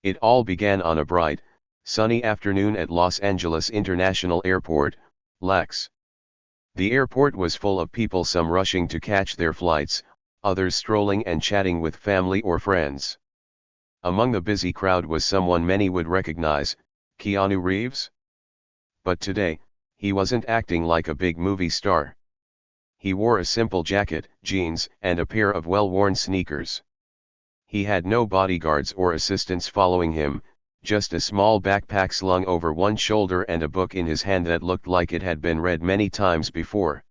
It all began on a bright, sunny afternoon at Los Angeles International Airport, LAX. The airport was full of people, some rushing to catch their flights, others strolling and chatting with family or friends. Among the busy crowd was someone many would recognize, Keanu Reeves. But today, he wasn't acting like a big movie star. He wore a simple jacket, jeans, and a pair of well-worn sneakers. He had no bodyguards or assistants following him, just a small backpack slung over one shoulder and a book in his hand that looked like it had been read many times before.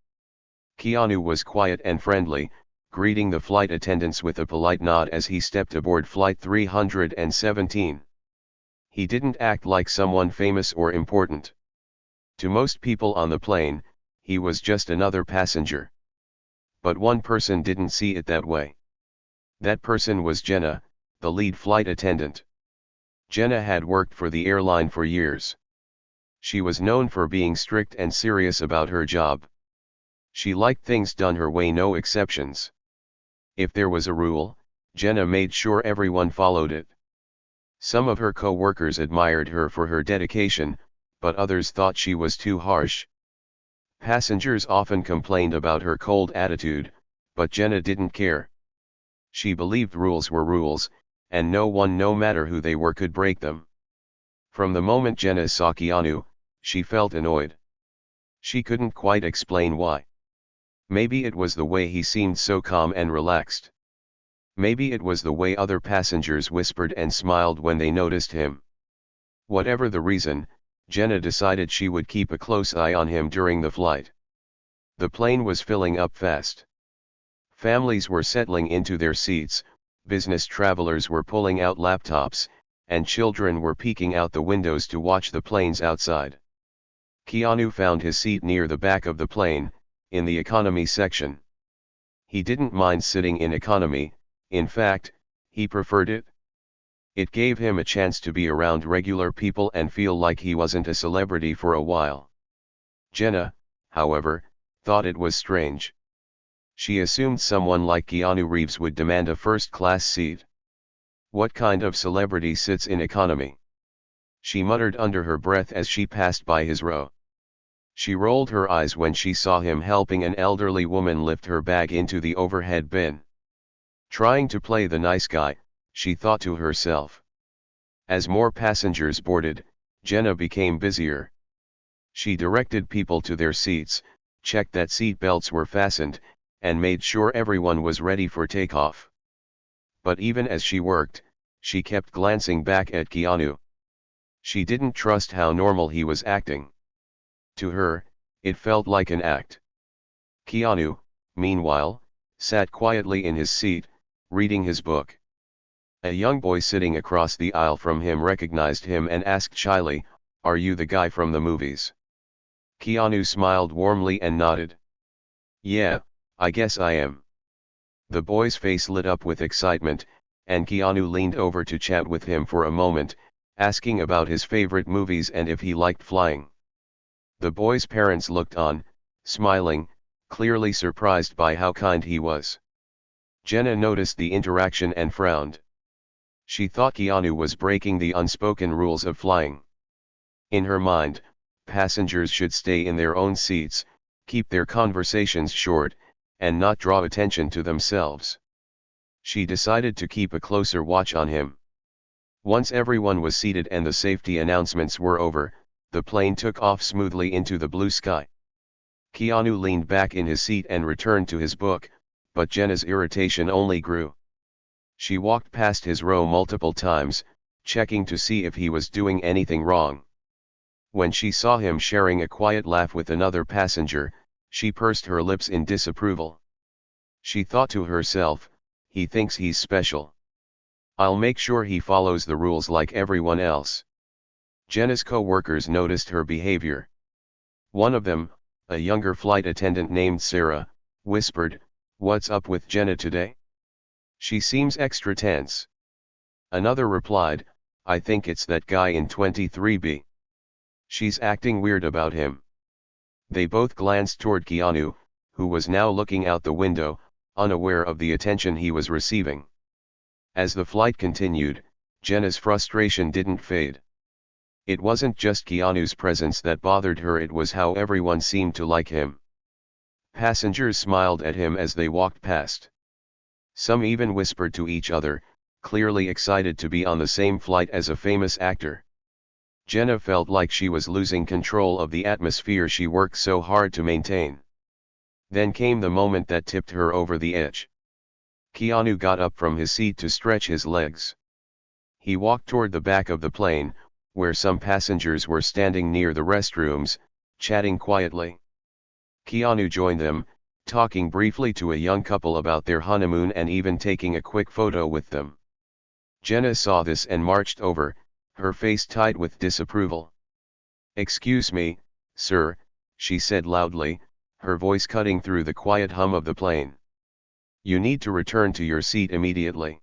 Keanu was quiet and friendly, greeting the flight attendants with a polite nod as he stepped aboard Flight 317. He didn't act like someone famous or important. To most people on the plane, he was just another passenger. But one person didn't see it that way. That person was Jenna, the lead flight attendant. Jenna had worked for the airline for years. She was known for being strict and serious about her job. She liked things done her way, no exceptions. If there was a rule, Jenna made sure everyone followed it. Some of her co-workers admired her for her dedication, but others thought she was too harsh. Passengers often complained about her cold attitude, but Jenna didn't care. She believed rules were rules, and no one, no matter who they were, could break them. From the moment Jenna saw Keanu, she felt annoyed. She couldn't quite explain why. Maybe it was the way he seemed so calm and relaxed. Maybe it was the way other passengers whispered and smiled when they noticed him. Whatever the reason, Jenna decided she would keep a close eye on him during the flight. The plane was filling up fast. Families were settling into their seats, business travelers were pulling out laptops, and children were peeking out the windows to watch the planes outside. Keanu found his seat near the back of the plane, in the economy section. He didn't mind sitting in economy, in fact, he preferred it. It gave him a chance to be around regular people and feel like he wasn't a celebrity for a while. Jenna, however, thought it was strange. She assumed someone like Keanu Reeves would demand a first-class seat. What kind of celebrity sits in economy? She muttered under her breath as she passed by his row. She rolled her eyes when she saw him helping an elderly woman lift her bag into the overhead bin. Trying to play the nice guy, she thought to herself. As more passengers boarded, Jenna became busier. She directed people to their seats, checked that seat belts were fastened, and made sure everyone was ready for takeoff. But even as she worked, she kept glancing back at Keanu. She didn't trust how normal he was acting. To her, it felt like an act. Keanu, meanwhile, sat quietly in his seat, reading his book. A young boy sitting across the aisle from him recognized him and asked shyly, "Are you the guy from the movies?" Keanu smiled warmly and nodded. "Yeah, I guess I am." The boy's face lit up with excitement, and Keanu leaned over to chat with him for a moment, asking about his favorite movies and if he liked flying. The boy's parents looked on, smiling, clearly surprised by how kind he was. Jenna noticed the interaction and frowned. She thought Keanu was breaking the unspoken rules of flying. In her mind, passengers should stay in their own seats, keep their conversations short, and not draw attention to themselves. She decided to keep a closer watch on him. Once everyone was seated and the safety announcements were over, the plane took off smoothly into the blue sky. Keanu leaned back in his seat and returned to his book, but Jenna's irritation only grew. She walked past his row multiple times, checking to see if he was doing anything wrong. When she saw him sharing a quiet laugh with another passenger, she pursed her lips in disapproval. She thought to herself, he thinks he's special. I'll make sure he follows the rules like everyone else. Jenna's co-workers noticed her behavior. One of them, a younger flight attendant named Sarah, whispered, "What's up with Jenna today? She seems extra tense." Another replied, "I think it's that guy in 23B. She's acting weird about him." They both glanced toward Keanu, who was now looking out the window, unaware of the attention he was receiving. As the flight continued, Jenna's frustration didn't fade. It wasn't just Keanu's presence that bothered her, it was how everyone seemed to like him. Passengers smiled at him as they walked past. Some even whispered to each other, clearly excited to be on the same flight as a famous actor. Jenna felt like she was losing control of the atmosphere she worked so hard to maintain. Then came the moment that tipped her over the edge. Keanu got up from his seat to stretch his legs. He walked toward the back of the plane, where some passengers were standing near the restrooms, chatting quietly. Keanu joined them, talking briefly to a young couple about their honeymoon and even taking a quick photo with them. Jenna saw this and marched over, her face tight with disapproval. "Excuse me, sir," she said loudly, her voice cutting through the quiet hum of the plane. "You need to return to your seat immediately."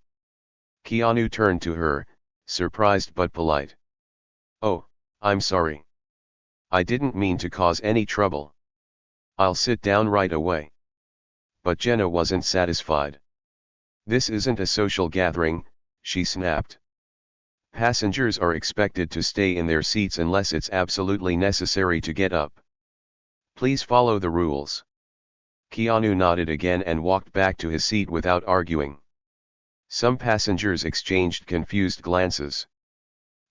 Keanu turned to her, surprised but polite. "Oh, I'm sorry. I didn't mean to cause any trouble. I'll sit down right away." But Jenna wasn't satisfied. "This isn't a social gathering," she snapped. "Passengers are expected to stay in their seats unless it's absolutely necessary to get up. Please follow the rules." Keanu nodded again and walked back to his seat without arguing. Some passengers exchanged confused glances.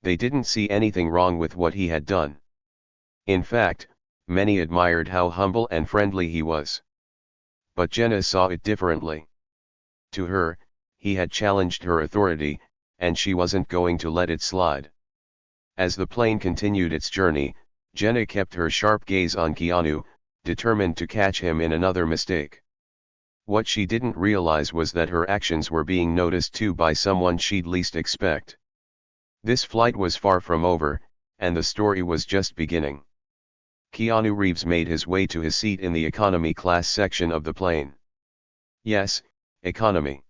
They didn't see anything wrong with what he had done. In fact, many admired how humble and friendly he was. But Jenna saw it differently. To her, he had challenged her authority, and she wasn't going to let it slide. As the plane continued its journey, Jenna kept her sharp gaze on Keanu, determined to catch him in another mistake. What she didn't realize was that her actions were being noticed too by someone she'd least expect. This flight was far from over, and the story was just beginning. Keanu Reeves made his way to his seat in the economy class section of the plane. Yes, economy.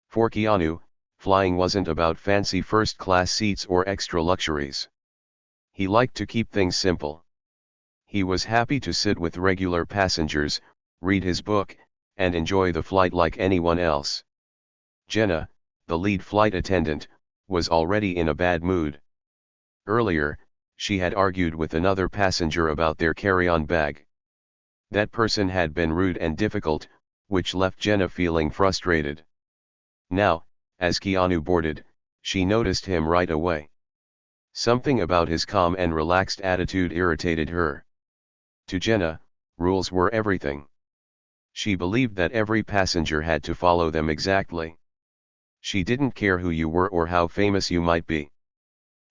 For Keanu, flying wasn't about fancy first-class seats or extra luxuries. He liked to keep things simple. He was happy to sit with regular passengers, read his book, and enjoy the flight like anyone else. Jenna, the lead flight attendant, was already in a bad mood. Earlier, she had argued with another passenger about their carry-on bag. That person had been rude and difficult, which left Jenna feeling frustrated. Now, as Keanu boarded, she noticed him right away. Something about his calm and relaxed attitude irritated her. To Jenna, rules were everything. She believed that every passenger had to follow them exactly. She didn't care who you were or how famous you might be.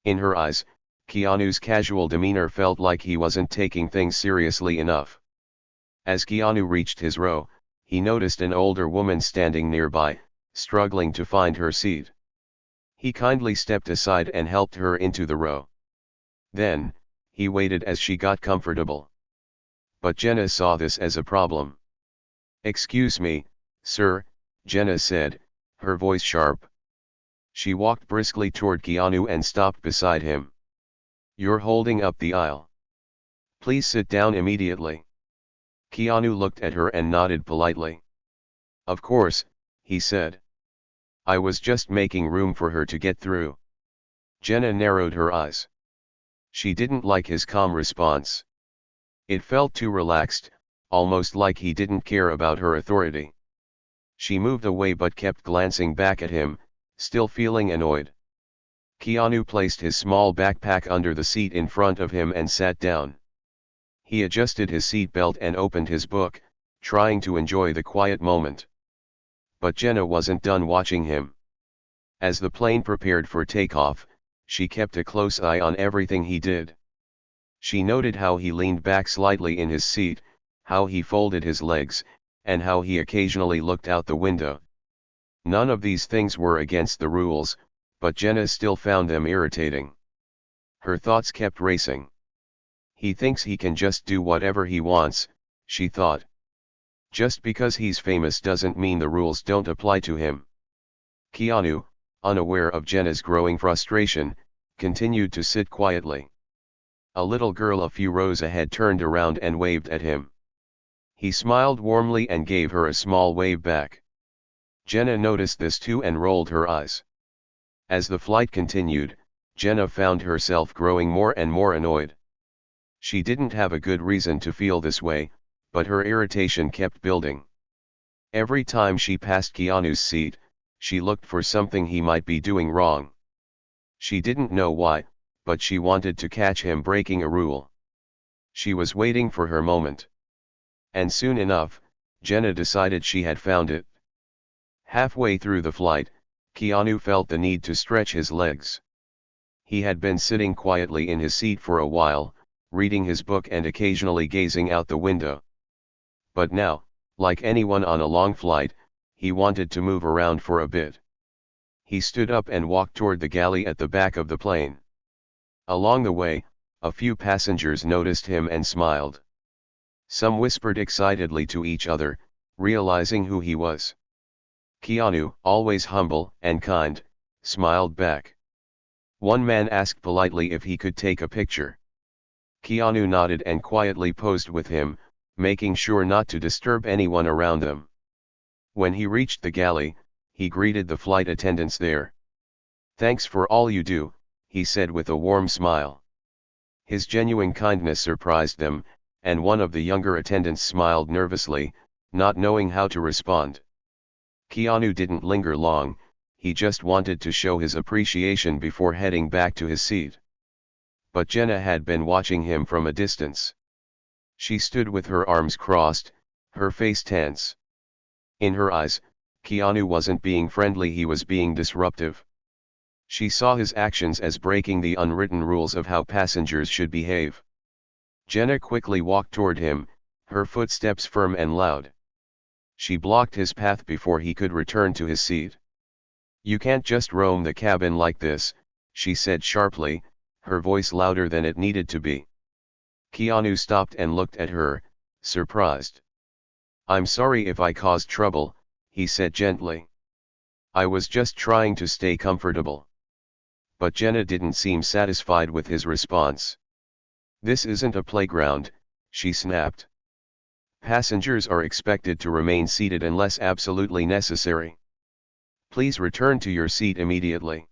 In her eyes, Keanu's casual demeanor felt like he wasn't taking things seriously enough. As Keanu reached his row, he noticed an older woman standing nearby, struggling to find her seat. He kindly stepped aside and helped her into the row. Then, he waited as she got comfortable. But Jenna saw this as a problem. "Excuse me, sir," Jenna said, her voice sharp. She walked briskly toward Keanu and stopped beside him. "You're holding up the aisle. Please sit down immediately." Keanu looked at her and nodded politely. "Of course," he said. "I was just making room for her to get through." Jenna narrowed her eyes. She didn't like his calm response. It felt too relaxed, almost like he didn't care about her authority. She moved away but kept glancing back at him, still feeling annoyed. Keanu placed his small backpack under the seat in front of him and sat down. He adjusted his seat belt and opened his book, trying to enjoy the quiet moment. But Jenna wasn't done watching him. As the plane prepared for takeoff, she kept a close eye on everything he did. She noted how he leaned back slightly in his seat, how he folded his legs, and how he occasionally looked out the window. None of these things were against the rules, but Jenna still found them irritating. Her thoughts kept racing. He thinks he can just do whatever he wants, she thought. Just because he's famous doesn't mean the rules don't apply to him. Keanu, unaware of Jenna's growing frustration, continued to sit quietly. A little girl a few rows ahead turned around and waved at him. He smiled warmly and gave her a small wave back. Jenna noticed this too and rolled her eyes. As the flight continued, Jenna found herself growing more and more annoyed. She didn't have a good reason to feel this way, but her irritation kept building. Every time she passed Keanu's seat, she looked for something he might be doing wrong. She didn't know why, but she wanted to catch him breaking a rule. She was waiting for her moment. And soon enough, Jenna decided she had found it. Halfway through the flight, Keanu felt the need to stretch his legs. He had been sitting quietly in his seat for a while, reading his book and occasionally gazing out the window. But now, like anyone on a long flight, he wanted to move around for a bit. He stood up and walked toward the galley at the back of the plane. Along the way, a few passengers noticed him and smiled. Some whispered excitedly to each other, realizing who he was. Keanu, always humble and kind, smiled back. One man asked politely if he could take a picture. Keanu nodded and quietly posed with him, making sure not to disturb anyone around them. When he reached the galley, he greeted the flight attendants there. "Thanks for all you do," he said with a warm smile. His genuine kindness surprised them, and one of the younger attendants smiled nervously, not knowing how to respond. Keanu didn't linger long, he just wanted to show his appreciation before heading back to his seat. But Jenna had been watching him from a distance. She stood with her arms crossed, her face tense. In her eyes, Keanu wasn't being friendly, he was being disruptive. She saw his actions as breaking the unwritten rules of how passengers should behave. Jenna quickly walked toward him, her footsteps firm and loud. She blocked his path before he could return to his seat. "You can't just roam the cabin like this," she said sharply, her voice louder than it needed to be. Keanu stopped and looked at her, surprised. "I'm sorry if I caused trouble," he said gently. "I was just trying to stay comfortable." But Jenna didn't seem satisfied with his response. "This isn't a playground," she snapped. "Passengers are expected to remain seated unless absolutely necessary. Please return to your seat immediately."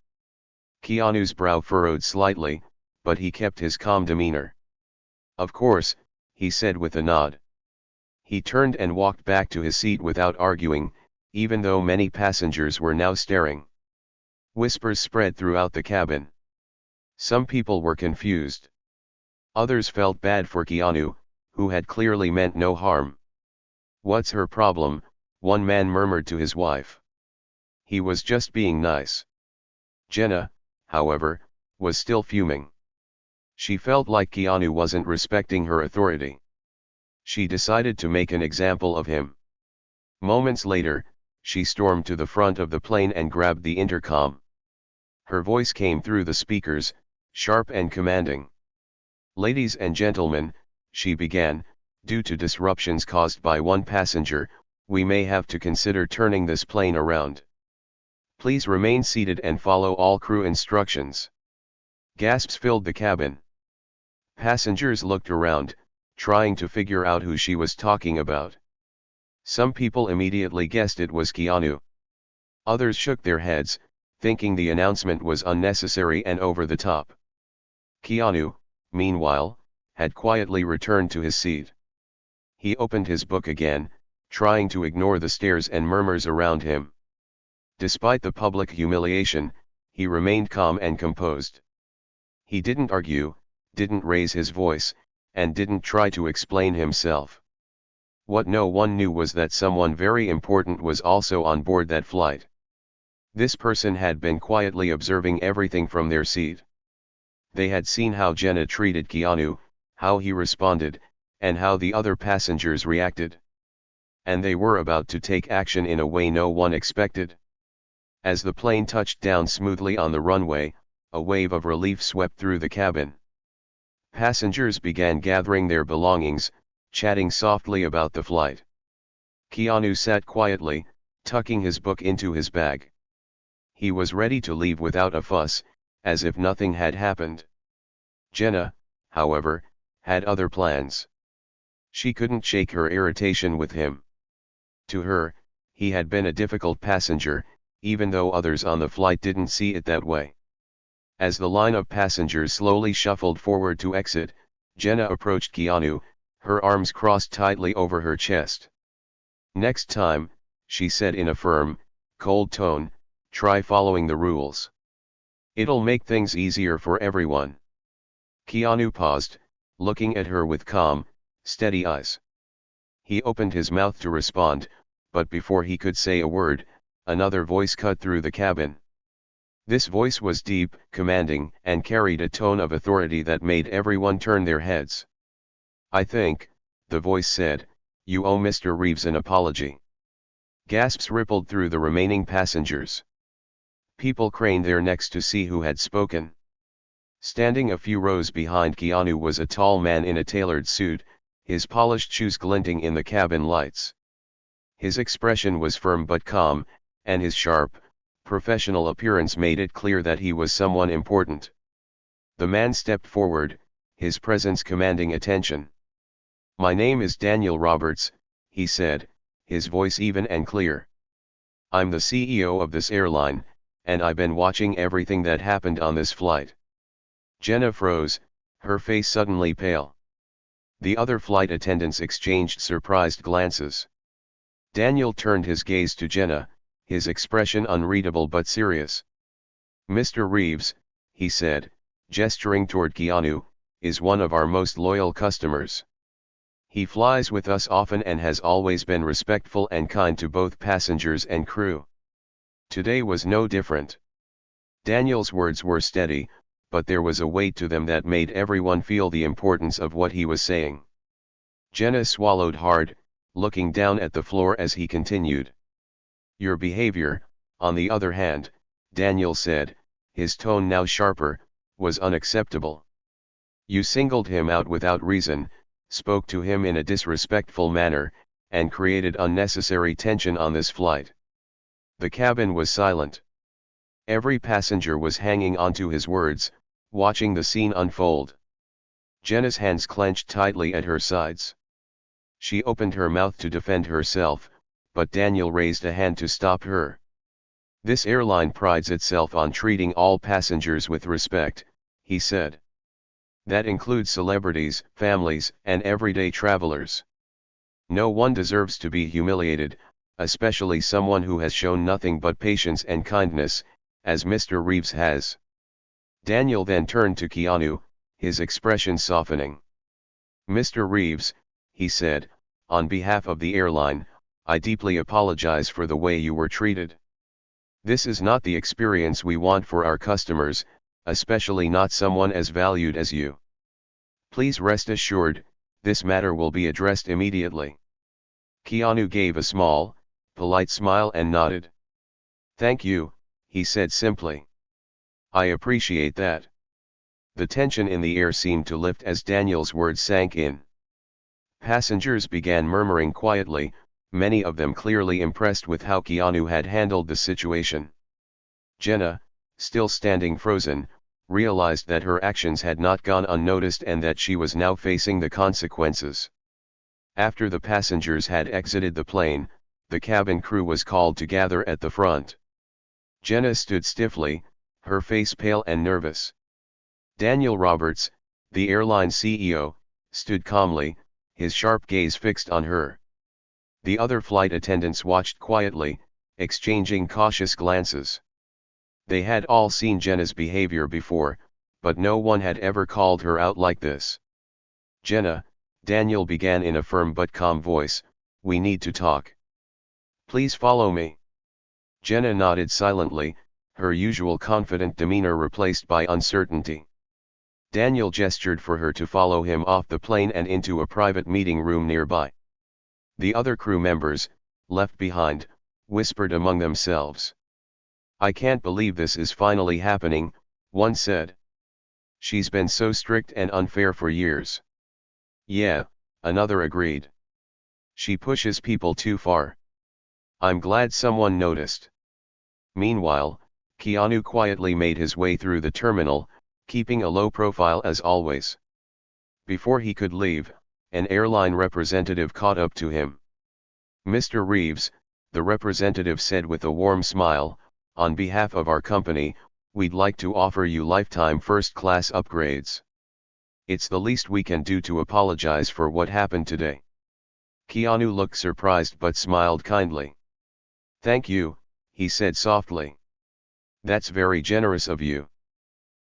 Keanu's brow furrowed slightly, but he kept his calm demeanor. "Of course," he said with a nod. He turned and walked back to his seat without arguing, even though many passengers were now staring. Whispers spread throughout the cabin. Some people were confused. Others felt bad for Keanu, who had clearly meant no harm. "What's her problem?" one man murmured to his wife. "He was just being nice." Jenna, however, was still fuming. She felt like Keanu wasn't respecting her authority. She decided to make an example of him. Moments later, she stormed to the front of the plane and grabbed the intercom. Her voice came through the speakers, sharp and commanding. "Ladies and gentlemen," she began, "due to disruptions caused by one passenger, we may have to consider turning this plane around. Please remain seated and follow all crew instructions." Gasps filled the cabin. Passengers looked around, trying to figure out who she was talking about. Some people immediately guessed it was Keanu. Others shook their heads, thinking the announcement was unnecessary and over the top. Keanu, meanwhile, had quietly returned to his seat. He opened his book again, trying to ignore the stares and murmurs around him. Despite the public humiliation, he remained calm and composed. He didn't argue, didn't raise his voice, and didn't try to explain himself. What no one knew was that someone very important was also on board that flight. This person had been quietly observing everything from their seat. They had seen how Jenna treated Keanu, how he responded, and how the other passengers reacted. And they were about to take action in a way no one expected. As the plane touched down smoothly on the runway, a wave of relief swept through the cabin. Passengers began gathering their belongings, chatting softly about the flight. Keanu sat quietly, tucking his book into his bag. He was ready to leave without a fuss, as if nothing had happened. Jenna, however, had other plans. She couldn't shake her irritation with him. To her, he had been a difficult passenger, even though others on the flight didn't see it that way. As the line of passengers slowly shuffled forward to exit, Jenna approached Keanu, her arms crossed tightly over her chest. "Next time," she said in a firm, cold tone, "try following the rules. It'll make things easier for everyone." Keanu paused, looking at her with calm, steady eyes. He opened his mouth to respond, but before he could say a word, another voice cut through the cabin. This voice was deep, commanding, and carried a tone of authority that made everyone turn their heads. "I think," the voice said, "you owe Mr. Reeves an apology." Gasps rippled through the remaining passengers. People craned their necks to see who had spoken. Standing a few rows behind Keanu was a tall man in a tailored suit, his polished shoes glinting in the cabin lights. His expression was firm but calm, and his sharp, professional appearance made it clear that he was someone important. The man stepped forward, his presence commanding attention. "My name is Daniel Roberts," he said, his voice even and clear. "I'm the CEO of this airline, and I've been watching everything that happened on this flight." Jenna froze, her face suddenly pale. The other flight attendants exchanged surprised glances. Daniel turned his gaze to Jenna, his expression unreadable but serious. "Mr. Reeves," he said, gesturing toward Keanu, "is one of our most loyal customers. He flies with us often and has always been respectful and kind to both passengers and crew. Today was no different." Daniel's words were steady, but there was a weight to them that made everyone feel the importance of what he was saying. Jenna swallowed hard, looking down at the floor as he continued. "Your behavior, on the other hand," Daniel said, his tone now sharper, "was unacceptable. You singled him out without reason, spoke to him in a disrespectful manner, and created unnecessary tension on this flight." The cabin was silent. Every passenger was hanging onto his words, watching the scene unfold. Jenna's hands clenched tightly at her sides. She opened her mouth to defend herself, but Daniel raised a hand to stop her. "This airline prides itself on treating all passengers with respect," he said. "That includes celebrities, families, and everyday travelers. No one deserves to be humiliated, especially someone who has shown nothing but patience and kindness, as Mr. Reeves has." Daniel then turned to Keanu, his expression softening. "Mr. Reeves," he said, "on behalf of the airline, I deeply apologize for the way you were treated. This is not the experience we want for our customers, especially not someone as valued as you. Please rest assured, this matter will be addressed immediately." Keanu gave a small, polite smile and nodded. "Thank you," he said simply. "I appreciate that." The tension in the air seemed to lift as Daniel's words sank in. Passengers began murmuring quietly, many of them clearly impressed with how Keanu had handled the situation. Jenna, still standing frozen, realized that her actions had not gone unnoticed and that she was now facing the consequences. After the passengers had exited the plane, the cabin crew was called to gather at the front. Jenna stood stiffly, her face pale and nervous. Daniel Roberts, the airline CEO, stood calmly, his sharp gaze fixed on her. The other flight attendants watched quietly, exchanging cautious glances. They had all seen Jenna's behavior before, but no one had ever called her out like this. "Jenna," Daniel began in a firm but calm voice, "we need to talk. Please follow me." Jenna nodded silently, her usual confident demeanor replaced by uncertainty. Daniel gestured for her to follow him off the plane and into a private meeting room nearby. The other crew members, left behind, whispered among themselves. "I can't believe this is finally happening," one said. "She's been so strict and unfair for years." "Yeah," another agreed. "She pushes people too far." "I'm glad someone noticed." Meanwhile, Keanu quietly made his way through the terminal, keeping a low profile as always. Before he could leave, an airline representative caught up to him. "Mr. Reeves," the representative said with a warm smile, on behalf of our company, we'd like to offer you lifetime first-class upgrades. It's the least we can do to apologize for what happened today. Keanu looked surprised but smiled kindly. Thank you, he said softly. That's very generous of you.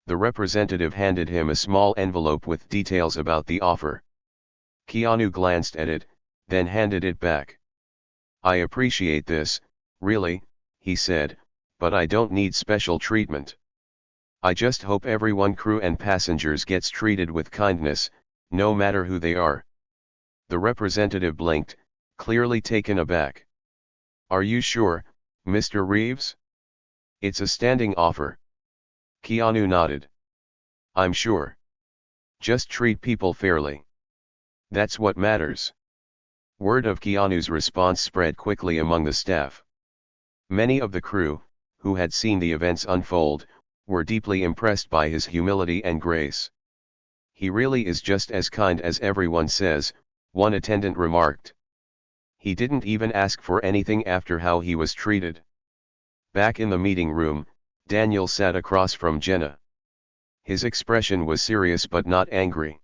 The representative handed him a small envelope with details about the offer. Keanu glanced at it, then handed it back. I appreciate this, really, he said, but I don't need special treatment. I just hope everyone, crew and passengers, gets treated with kindness, no matter who they are. The representative blinked, clearly taken aback. Are you sure, Mr. Reeves? It's a standing offer. Keanu nodded. I'm sure. Just treat people fairly. That's what matters. Word of Keanu's response spread quickly among the staff. Many of the crew, who had seen the events unfold, were deeply impressed by his humility and grace. He really is just as kind as everyone says, one attendant remarked. He didn't even ask for anything after how he was treated. Back in the meeting room, Daniel sat across from Jenna. His expression was serious but not angry.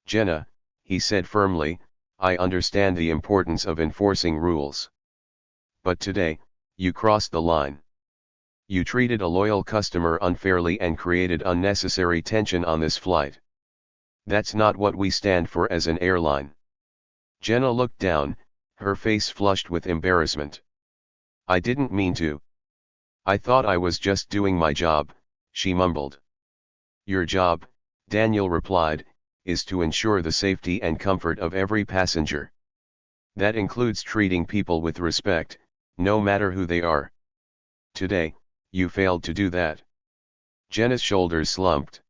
Jenna, he said firmly, I understand the importance of enforcing rules. But today, you crossed the line. You treated a loyal customer unfairly and created unnecessary tension on this flight. That's not what we stand for as an airline. Jenna looked down, her face flushed with embarrassment. I didn't mean to. I thought I was just doing my job, she mumbled. Your job, Daniel replied, is to ensure the safety and comfort of every passenger. That includes treating people with respect, no matter who they are. Today, you failed to do that. Jenna's shoulders slumped.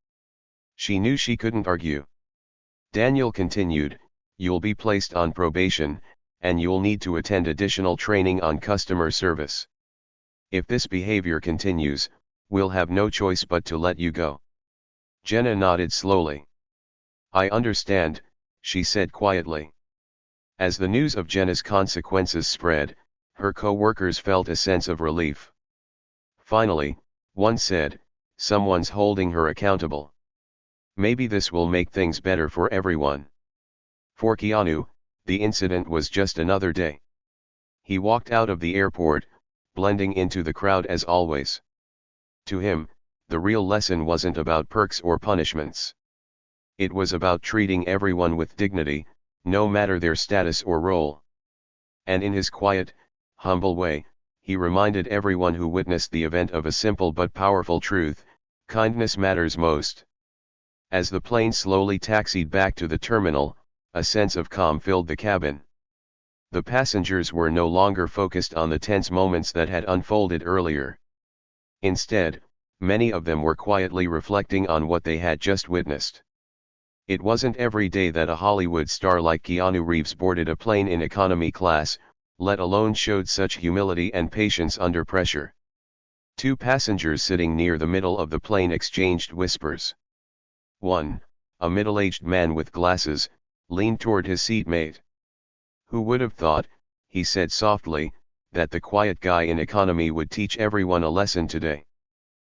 She knew she couldn't argue. Daniel continued, you'll be placed on probation, and you'll need to attend additional training on customer service. If this behavior continues, we'll have no choice but to let you go. Jenna nodded slowly. I understand, she said quietly. As the news of Jenna's consequences spread, her co-workers felt a sense of relief. Finally, one said, someone's holding her accountable. Maybe this will make things better for everyone. For Keanu, the incident was just another day. He walked out of the airport, blending into the crowd as always. To him, the real lesson wasn't about perks or punishments. It was about treating everyone with dignity, no matter their status or role. And in his quiet, humble way, he reminded everyone who witnessed the event of a simple but powerful truth: kindness matters most. As the plane slowly taxied back to the terminal, a sense of calm filled the cabin. The passengers were no longer focused on the tense moments that had unfolded earlier. Instead, many of them were quietly reflecting on what they had just witnessed. It wasn't every day that a Hollywood star like Keanu Reeves boarded a plane in economy class, let alone showed such humility and patience under pressure. Two passengers sitting near the middle of the plane exchanged whispers. One, a middle-aged man with glasses, leaned toward his seatmate. Who would have thought, he said softly, that the quiet guy in economy would teach everyone a lesson today?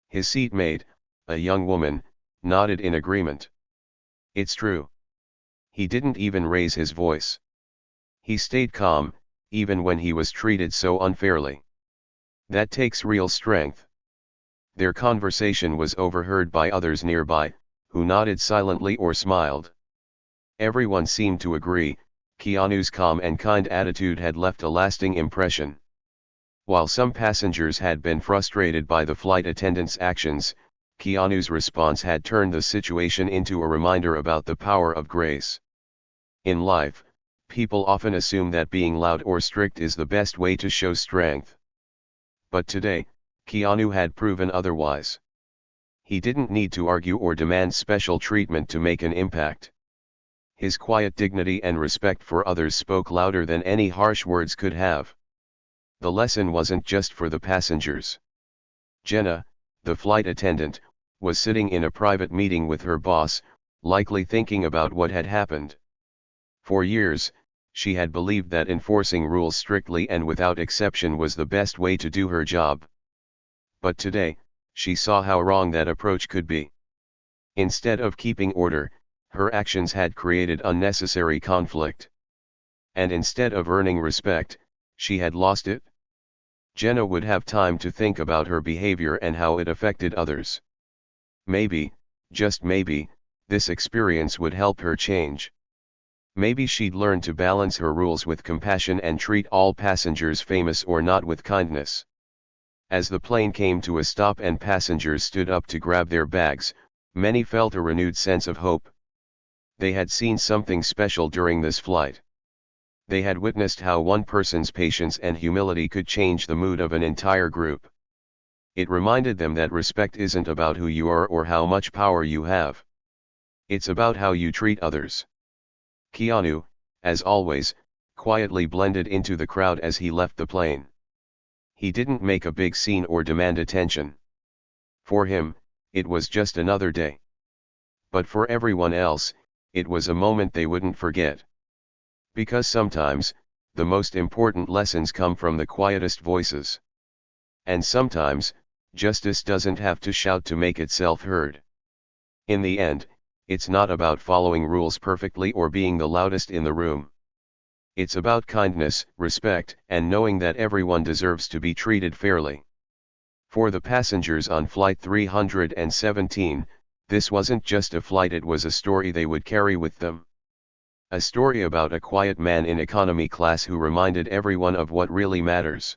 His seatmate, a young woman, nodded in agreement. It's true. He didn't even raise his voice. He stayed calm, even when he was treated so unfairly. That takes real strength. Their conversation was overheard by others nearby, who nodded silently or smiled. Everyone seemed to agree, Keanu's calm and kind attitude had left a lasting impression. While some passengers had been frustrated by the flight attendant's actions, Keanu's response had turned the situation into a reminder about the power of grace. In life, people often assume that being loud or strict is the best way to show strength. But today, Keanu had proven otherwise. He didn't need to argue or demand special treatment to make an impact. His quiet dignity and respect for others spoke louder than any harsh words could have. The lesson wasn't just for the passengers. Jenna, the flight attendant, was sitting in a private meeting with her boss, likely thinking about what had happened. For years, she had believed that enforcing rules strictly and without exception was the best way to do her job. but today, she saw how wrong that approach could be. Instead of keeping order, her actions had created unnecessary conflict. And instead of earning respect, she had lost it. Jenna would have time to think about her behavior and how it affected others. Maybe, just maybe, this experience would help her change. Maybe she'd learn to balance her rules with compassion and treat all passengers, famous or not, with kindness. As the plane came to a stop and passengers stood up to grab their bags, many felt a renewed sense of hope. They had seen something special during this flight. They had witnessed how one person's patience and humility could change the mood of an entire group. It reminded them that respect isn't about who you are or how much power you have. It's about how you treat others. Keanu, as always, quietly blended into the crowd as he left the plane. He didn't make a big scene or demand attention. For him, it was just another day. But for everyone else, it was a moment they wouldn't forget. Because sometimes, the most important lessons come from the quietest voices. And sometimes, justice doesn't have to shout to make itself heard. In the end, it's not about following rules perfectly or being the loudest in the room. It's about kindness, respect, and knowing that everyone deserves to be treated fairly. For the passengers on Flight 317, this wasn't just a flight, it was a story they would carry with them. A story about a quiet man in economy class who reminded everyone of what really matters.